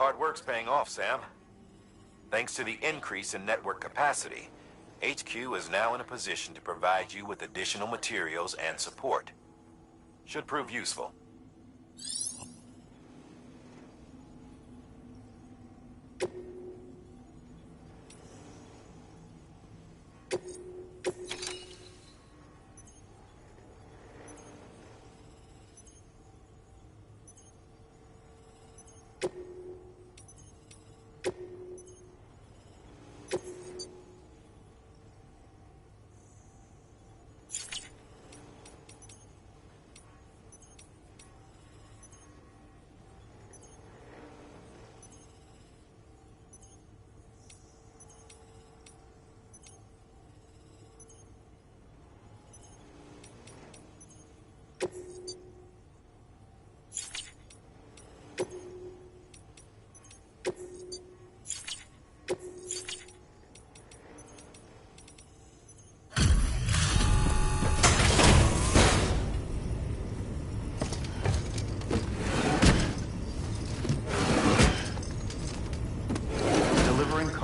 hard work's paying off, Sam. Thanks to the increase in network capacity, HQ is now in a position to provide you with additional materials and support. Should prove useful.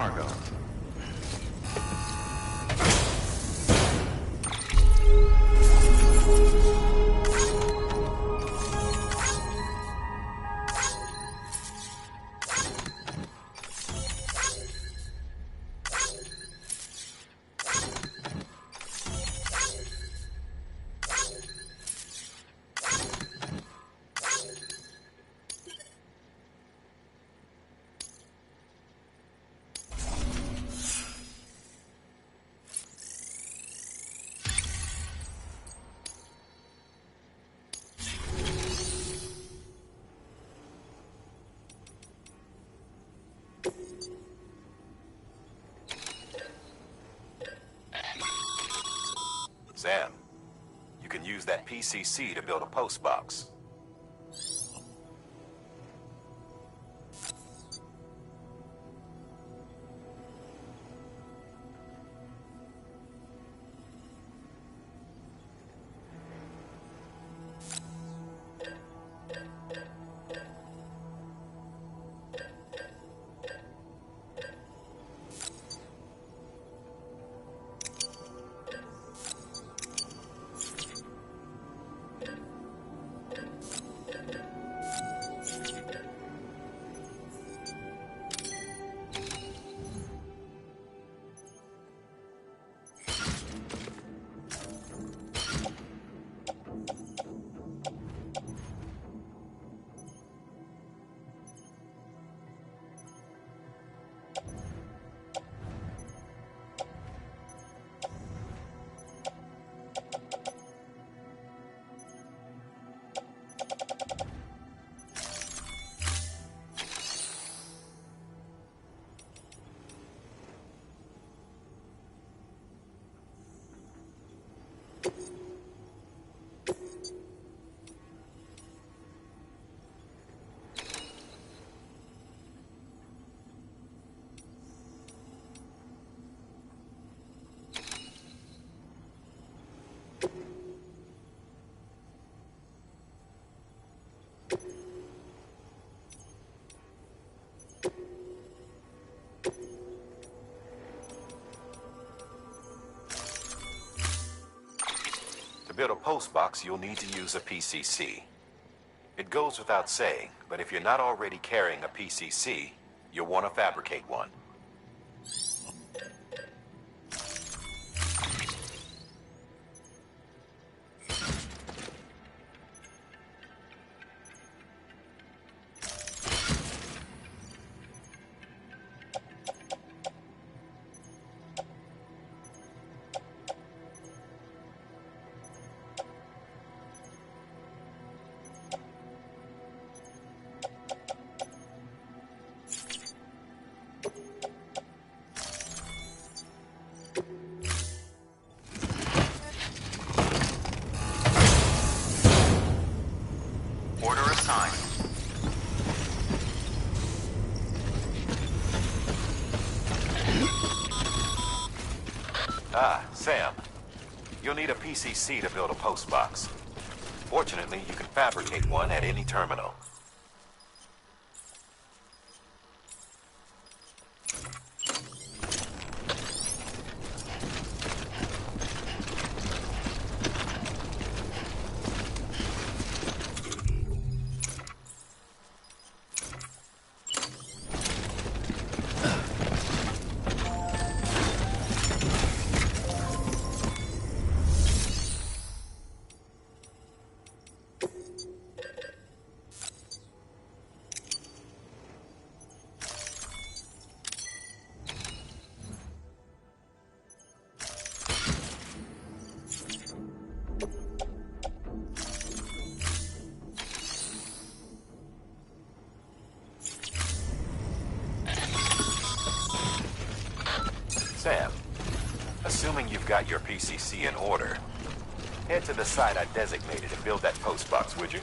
Cargo. Sam, you can use that PCC to build a post box. To build a post box, you'll need to use a PCC. It goes without saying, but if you're not already carrying a PCC, you'll want to fabricate one. Order assigned. Ah, Sam. You'll need a PCC to build a post box. Fortunately, you can fabricate one at any terminal. Sam, assuming you've got your PCC in order, head to the site I designated and build that post box, would you?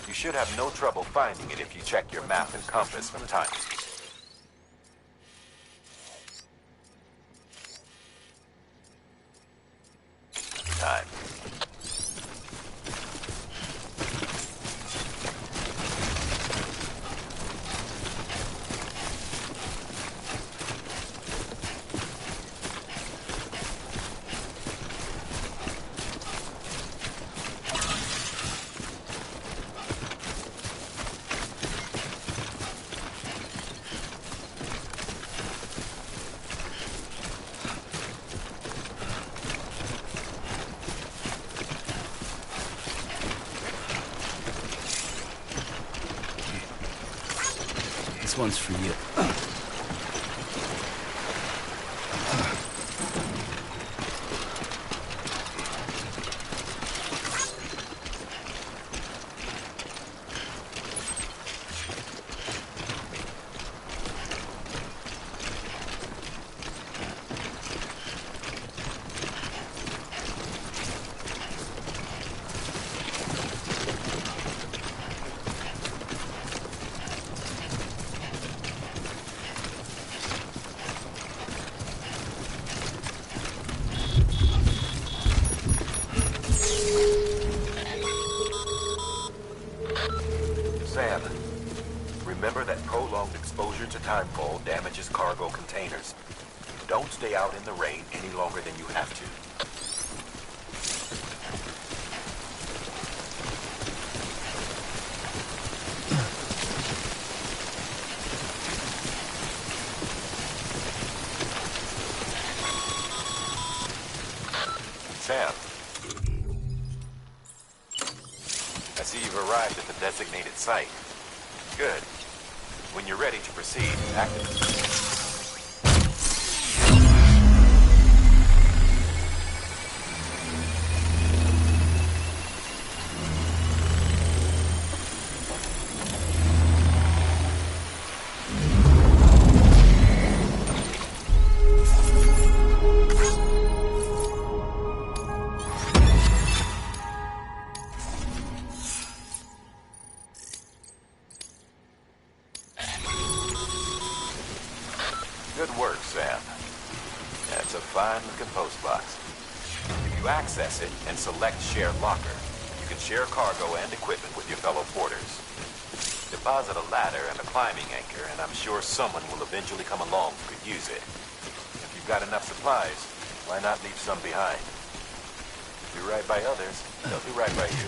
You should have no trouble finding it if you check your map and compass from time to time. This one's for you. Sam, remember that prolonged exposure to timefall damages cargo containers. Don't stay out in the rain any longer than you have to. Sam, I see you've arrived at the designated site. Good. When you're ready to proceed, activate. Good work, Sam. That's a fine-looking post box. If you access it and select Share Locker, you can share cargo and equipment with your fellow porters. Deposit a ladder and a climbing anchor, and I'm sure someone will eventually come along who could use it. If you've got enough supplies, why not leave some behind? Do right by others, they'll do right by you.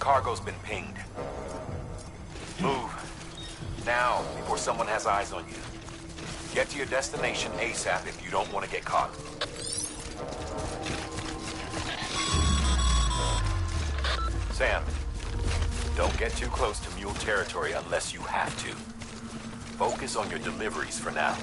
cargo's been pinged. Move. Now, before someone has eyes on you. Get to your destination ASAP if you don't want to get caught. Sam, don't get too close to mule territory unless you have to. Focus on your deliveries for now.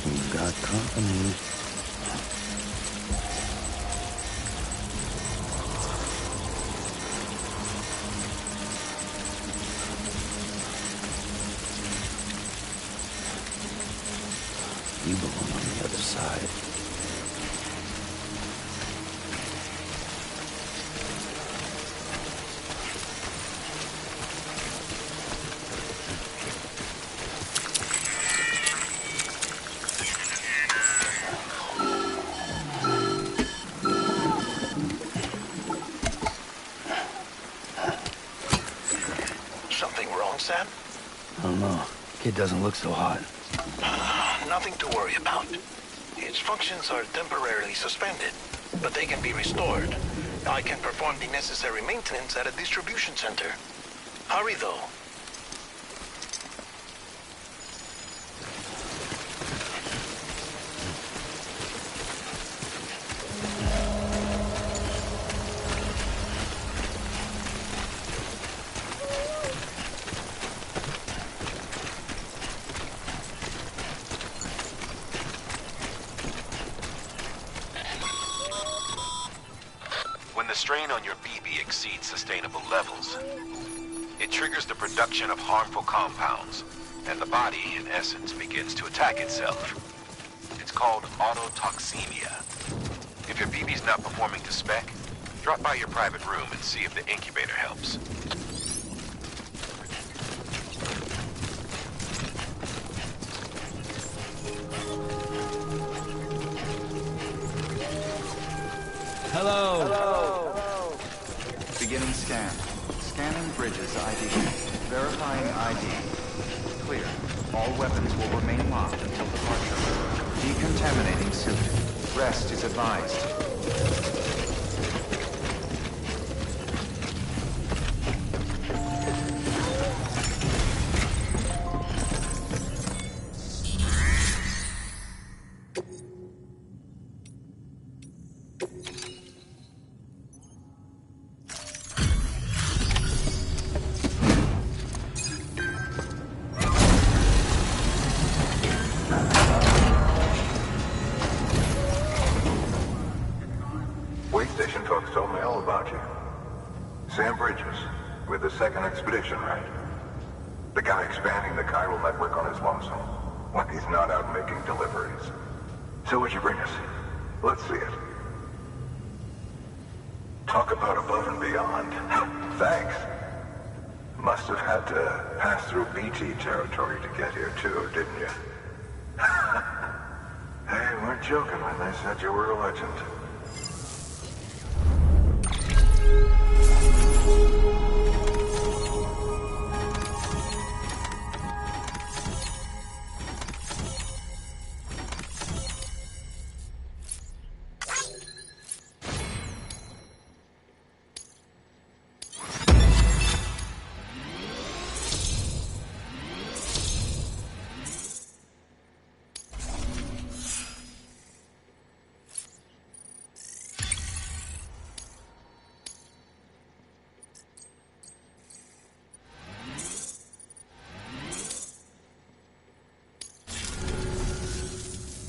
We've got company. You belong on the other side. Something wrong, Sam? I don't know. Kid doesn't look so hot. Nothing to worry about. Its functions are temporarily suspended, but they can be restored. I can perform the necessary maintenance at a distribution center. Hurry, though. When the strain on your BB exceeds sustainable levels, it triggers the production of harmful compounds, and the body, in essence, begins to attack itself. It's called autotoxemia. If your BB's not performing to spec, drop by your private room and see if the incubator helps. Hello. Beginning scan. Scanning bridges ID. Verifying ID. Clear. All weapons will remain locked until departure. Decontaminating suit. Rest is advised. Station folks told me all about you. Sam Bridges, with the second expedition, right? The guy expanding the chiral network on his lonesome, when he's not out making deliveries. So what'd you bring us? Let's see it. Talk about above and beyond. Thanks. Must have had to pass through BT territory to get here too, didn't you? They weren't joking when they said you were a legend.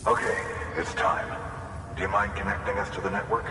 Okay, it's time. Do you mind connecting us to the network?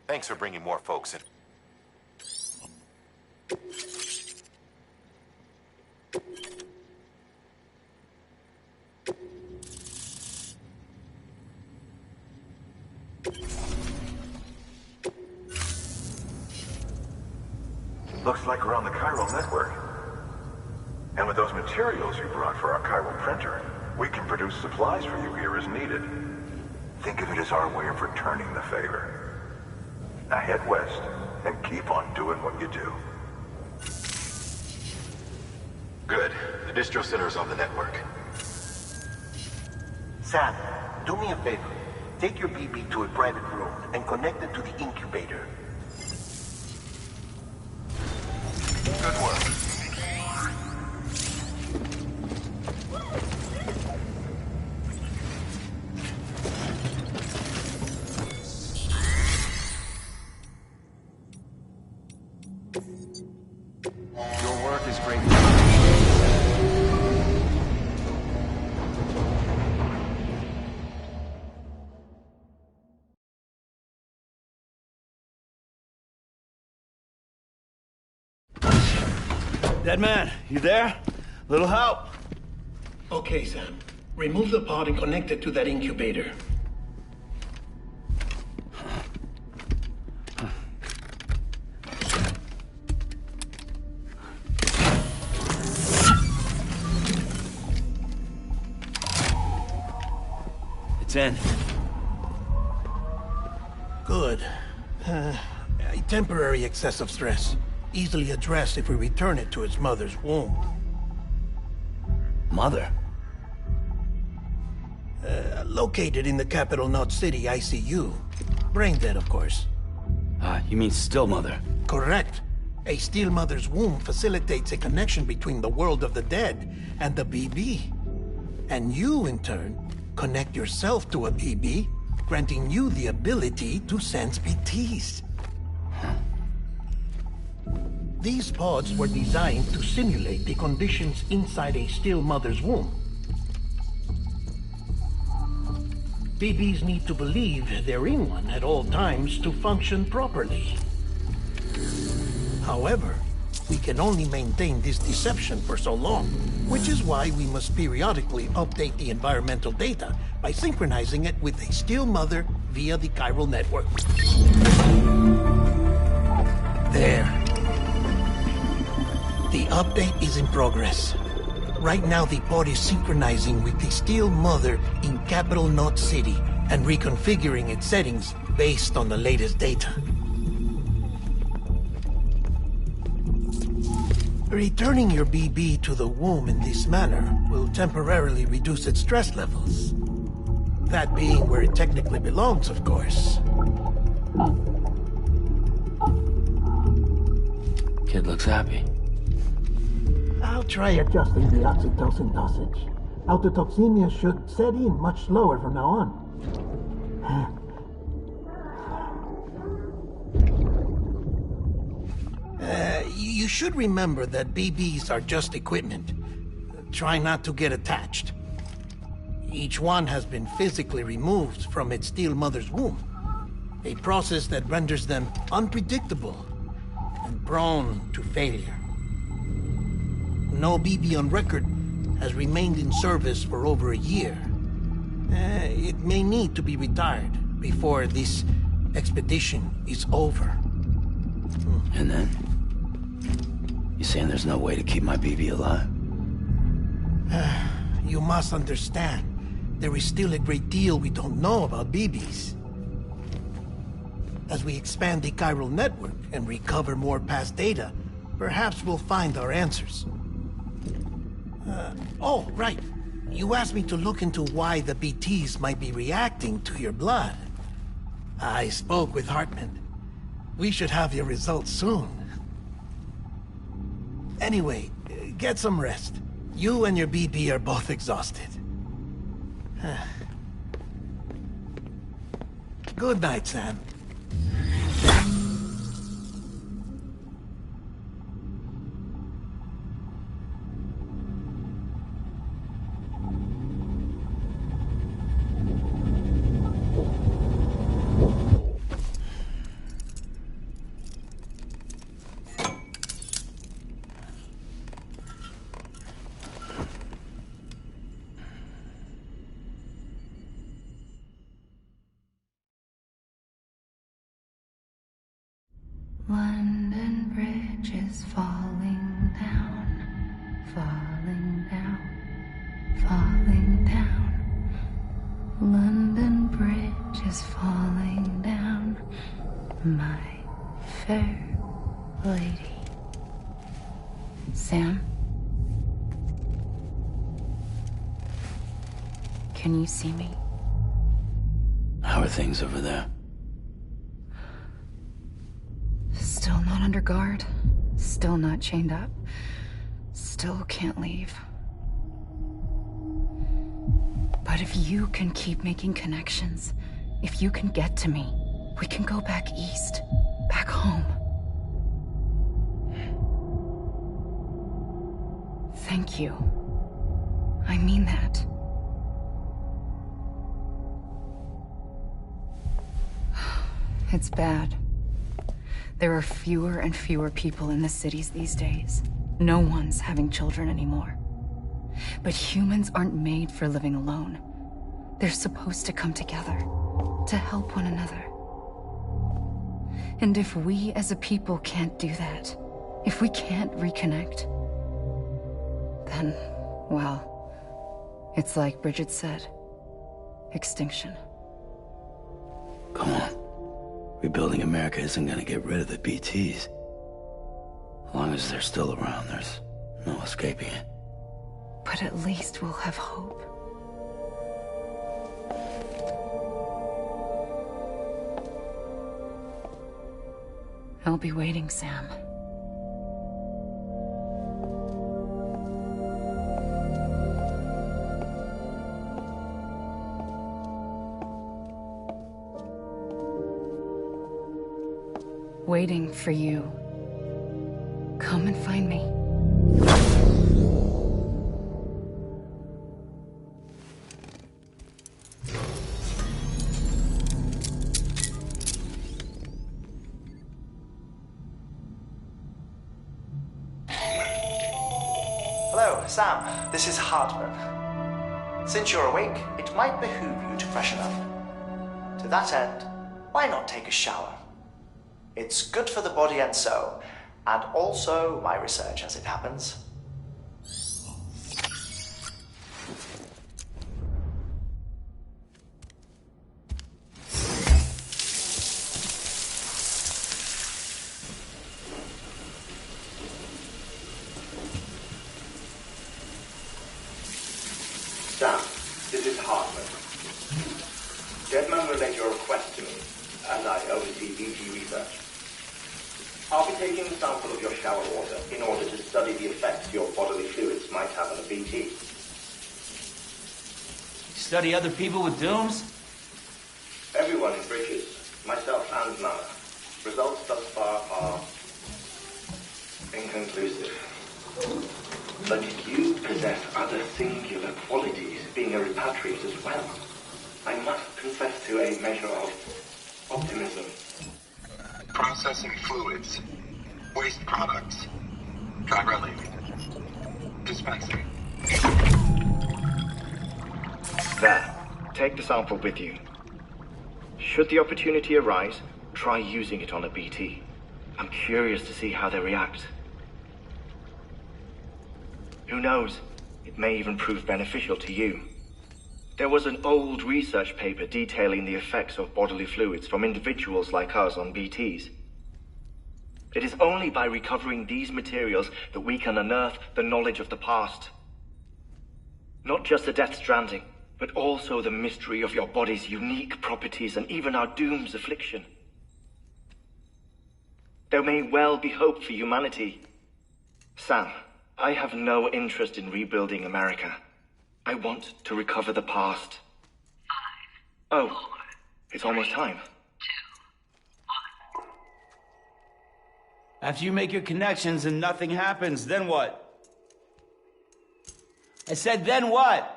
Thanks for bringing more folks in. Looks like we're on the chiral network. And with those materials you brought for our chiral printer, we can produce supplies for you here as needed. Think of it as our way of returning the favor. Now head west and keep on doing what you do. Good. The distro center is on the network. Sam, do me a favor. Take your BB to a private room and connect it to the incubator. Good work. Your work is greatly appreciated. Dead man, you there? Little help? Okay, Sam. Remove the pod and connect it to that incubator. It's in. Good. A temporary excessive stress. Easily addressed if we return it to its mother's womb. Mother? Located in the capital Knot City ICU. Brain dead, of course. You mean still mother? Correct. A steel mother's womb facilitates a connection between the world of the dead and the BB. And you, in turn, connect yourself to a BB, granting you the ability to sense BTs. These pods were designed to simulate the conditions inside a still mother's womb. BBs need to believe they're in one at all times to function properly. However, we can only maintain this deception for so long, which is why we must periodically update the environmental data by synchronizing it with a still mother via the chiral network. There. The update is in progress. Right now, the pod is synchronizing with the steel mother in capital Knot City and reconfiguring its settings based on the latest data. Returning your BB to the womb in this manner will temporarily reduce its stress levels. That being where it technically belongs, of course. Kid looks happy. I'll try adjusting the oxytocin dosage. Autotoxemia should set in much slower from now on. You should remember that BBs are just equipment. Try not to get attached. Each one has been physically removed from its steel mother's womb. A process that renders them unpredictable and prone to failure. No BB on record has remained in service for over a year. It may need to be retired before this expedition is over. And then? You saying there's no way to keep my BB alive? You must understand, there is still a great deal we don't know about BBs. As we expand the chiral network and recover more past data, perhaps we'll find our answers. Oh, right. You asked me to look into why the BTs might be reacting to your blood. I spoke with Hartman. We should have your results soon. Anyway, get some rest. You and your BB are both exhausted. Good night, Sam. bridge is falling down, falling down, falling down. London Bridge is falling down, my fair lady. Sam? Can you see me? How are things over there? Still not under guard. Still not chained up. Still can't leave. But if you can keep making connections, if you can get to me, we can go back east. Back home. Thank you. I mean that. It's bad. There are fewer and fewer people in the cities these days. No one's having children anymore. But humans aren't made for living alone. They're supposed to come together, to help one another. And if we as a people can't do that, if we can't reconnect, then, well, it's like Bridget said, extinction. Come on. Rebuilding America isn't gonna get rid of the BTs. As long as they're still around, there's no escaping it. But at least we'll have hope. I'll be waiting, Sam. Waiting for you. Come and find me. Hello, Sam. This is Hartman. Since you're awake, it might behoove you to freshen up. To that end, why not take a shower? It's good for the body and soul, and also my research as it happens. Sam, this is Hartman. Deadman relayed your request to me, and I oversee BT research. I'll be taking a sample of your shower water in order to study the effects your bodily fluids might have on a BT. Study other people with dooms? Everyone in Bridges, myself and Nana. Results thus far are inconclusive. But you possess other singular qualities, being a repatriate as well. I must confess to a measure of optimism. Processing fluids. Waste products. Dry relief. Dispensing. There. Take the sample with you. Should the opportunity arise, try using it on a BT. I'm curious to see how they react. Who knows? It may even prove beneficial to you. There was an old research paper detailing the effects of bodily fluids from individuals like us on BTs. It is only by recovering these materials that we can unearth the knowledge of the past. Not just the death stranding, but also the mystery of your body's unique properties and even our doom's affliction. There may well be hope for humanity. Sam, I have no interest in rebuilding America. I want to recover the past. 5, 4, it's almost time. 2, 1. After you make your connections and nothing happens, then what? I said, then what?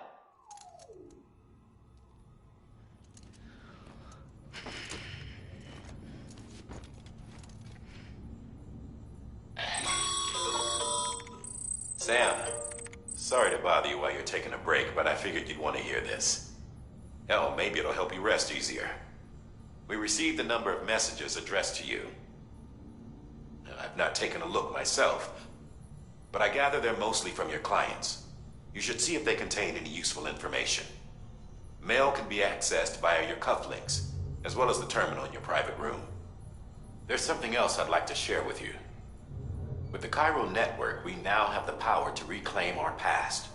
Sam, sorry to bother you while you're taking a break, but I figured you'd want to hear this. Hell, maybe it'll help you rest easier. We received a number of messages addressed to you. I've not taken a look myself, but I gather they're mostly from your clients. You should see if they contain any useful information. Mail can be accessed via your cufflinks, as well as the terminal in your private room. There's something else I'd like to share with you. With the Chiral network, we now have the power to reclaim our past.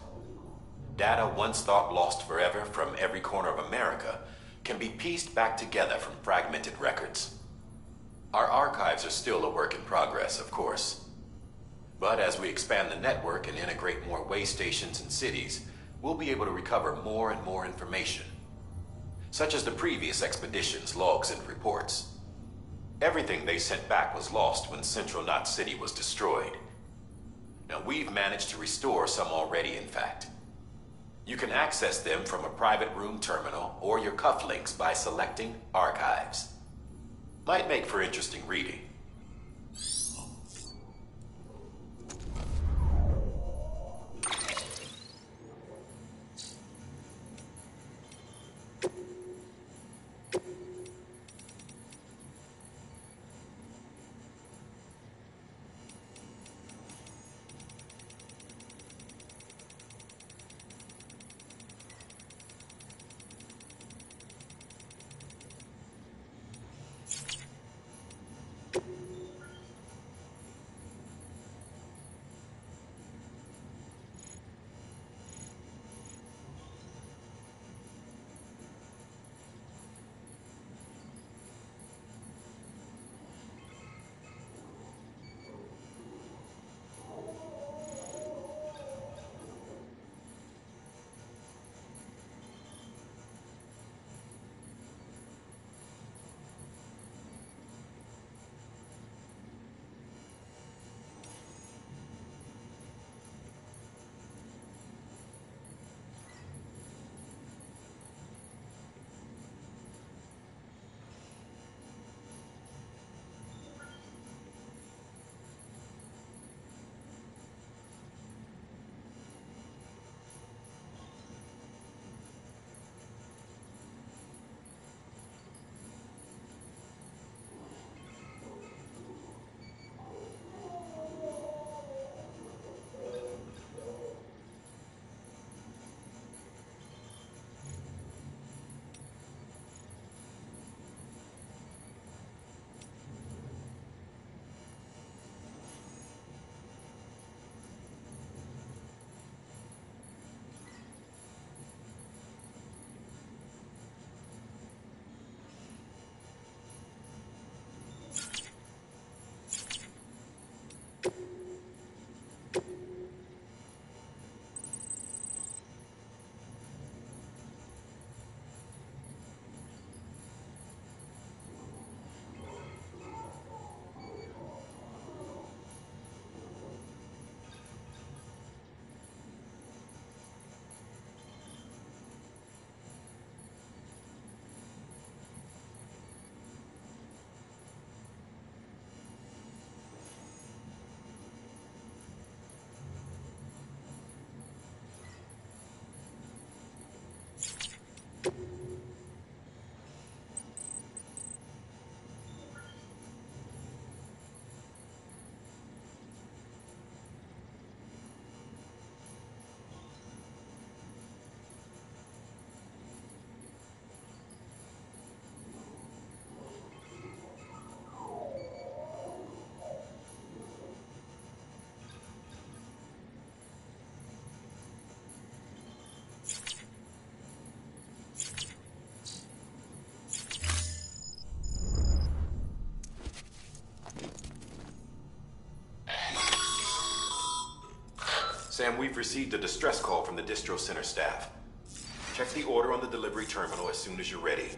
Data once thought lost forever from every corner of America can be pieced back together from fragmented records. Our archives are still a work in progress, of course. But as we expand the network and integrate more way stations and cities, we'll be able to recover more and more information, such as the previous expedition's logs and reports. Everything they sent back was lost when Central Knot City was destroyed. Now, we've managed to restore some already, in fact. You can access them from a private room terminal or your cufflinks by selecting Archives. Might make for interesting reading. Sam, we've received a distress call from the distro center staff. Check the order on the delivery terminal as soon as you're ready.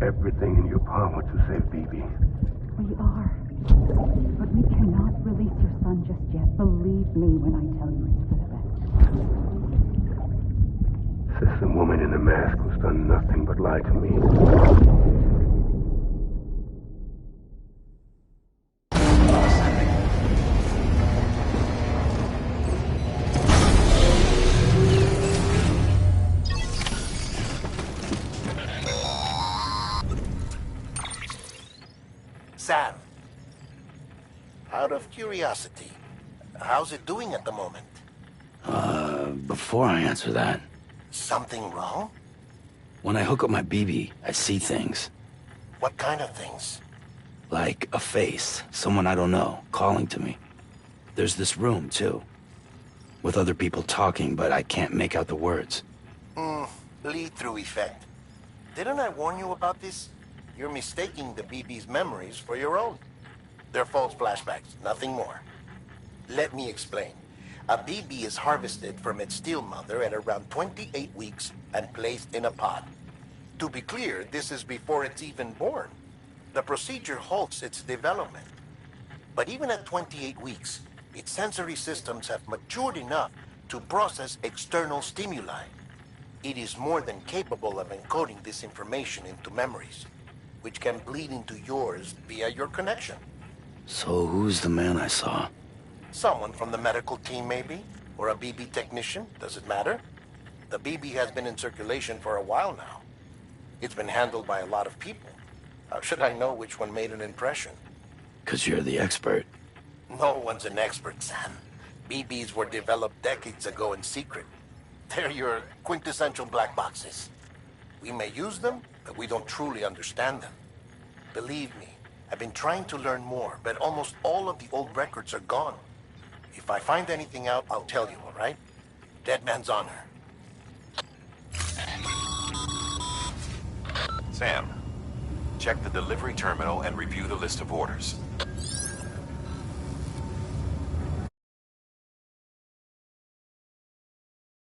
Everything in your power to save BB. We are But we cannot release your son just yet. Believe me when I tell you it's for the best. Says the woman in the mask who's done nothing but lie to me. Sam, out of curiosity, how's it doing at the moment? Before I answer that, Something wrong? when I hook up my BB, I see things. What kind of things? Like a face, someone I don't know, calling to me. There's this room, too. With other people talking, but I can't make out the words. Lead-through effect. Didn't I warn you about this? You're mistaking the BB's memories for your own. They're false flashbacks, nothing more. Let me explain. A BB is harvested from its steel mother at around 28 weeks and placed in a pod. To be clear, this is before it's even born. The procedure halts its development. But even at 28 weeks, its sensory systems have matured enough to process external stimuli. It is more than capable of encoding this information into memories, which can bleed into yours via your connection. So who's the man I saw? Someone from the medical team, maybe? Or a BB technician? Does it matter? The BB has been in circulation for a while now. It's been handled by a lot of people. How should I know which one made an impression? 'Cause you're the expert. No one's an expert, Sam. BBs were developed decades ago in secret. They're your quintessential black boxes. We may use them, but we don't truly understand them. Believe me, I've been trying to learn more, but almost all of the old records are gone. If I find anything out, I'll tell you, all right? Dead man's honor. Sam, check the delivery terminal and review the list of orders.